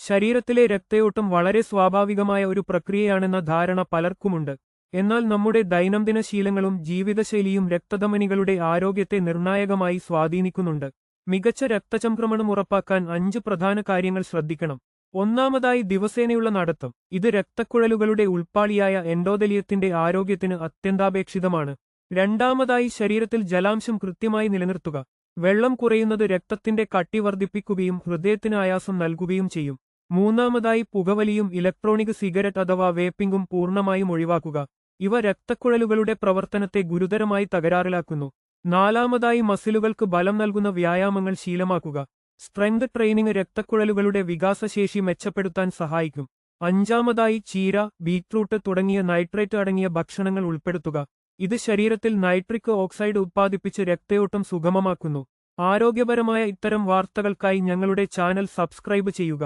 ശരീരത്തിലെ രക്തയോട്ടം വളരെ സ്വാഭാവികമായ ഒരു പ്രക്രിയയാണെന്ന ധാരണ പലർക്കുമുണ്ട്. എന്നാൽ നമ്മുടെ ദൈനംദിന ശീലങ്ങളും ജീവിതശൈലിയും രക്തധമനികളുടെ ആരോഗ്യത്തെ നിർണായകമായി സ്വാധീനിക്കുന്നുണ്ട്. മികച്ച രക്തചംക്രമണം ഉറപ്പാക്കാൻ 5 പ്രധാന കാര്യങ്ങൾ ശ്രദ്ധിക്കണം. ഒന്നാമതായി, ദിവസേനയുള്ള നടത്തം. ഇത് രക്തക്കുഴലുകളുടെ ഉൾപ്പാളിയായ എൻഡോതെലിയത്തിന്റെ ആരോഗ്യത്തിന് അത്യന്താപേക്ഷിതമാണ്. രണ്ടാമതായി, ശരീരത്തിൽ ജലാംശം കൃത്യമായി നിലനിർത്തുക. വെള്ളം കുറയുന്നത് രക്തത്തിന്റെ കട്ടി വർദ്ധിപ്പിക്കുകയും ഹൃദയത്തിന് ആയാസം നൽകുകയും ചെയ്യും. മൂന്നാമതായി, പുകവലിയും ഇലക്ട്രോണിക് സിഗരറ്റ് അഥവാ വേപ്പിംഗും പൂർണ്ണമായും ഒഴിവാക്കുക. ഇവ രക്തക്കുഴലുകളുടെ പ്രവർത്തനത്തെ ഗുരുതരമായി തകരാറിലാക്കുന്നു. നാലാമതായി, മസിലുകൾക്ക് ബലം നൽകുന്ന വ്യായാമങ്ങൾ ശീലമാക്കുക. സ്ട്രെങ്ത് ട്രെയിനിങ് രക്തക്കുഴലുകളുടെ വികാസശേഷി മെച്ചപ്പെടുത്താൻ സഹായിക്കും. അഞ്ചാമതായി, ചീര, ബീറ്റ്റൂട്ട് തുടങ്ങിയ നൈട്രേറ്റ് അടങ്ങിയ ഭക്ഷണങ്ങൾ ഉൾപ്പെടുത്തുക. ഇത് ശരീരത്തിൽ നൈട്രിക് ഓക്സൈഡ് ഉത്പാദിപ്പിച്ച് രക്തയോട്ടം സുഗമമാക്കുന്നു. ആരോഗ്യപരമായ ഇത്തരം വാർത്തകൾക്കായി ഞങ്ങളുടെ ചാനൽ സബ്സ്ക്രൈബ് ചെയ്യുക.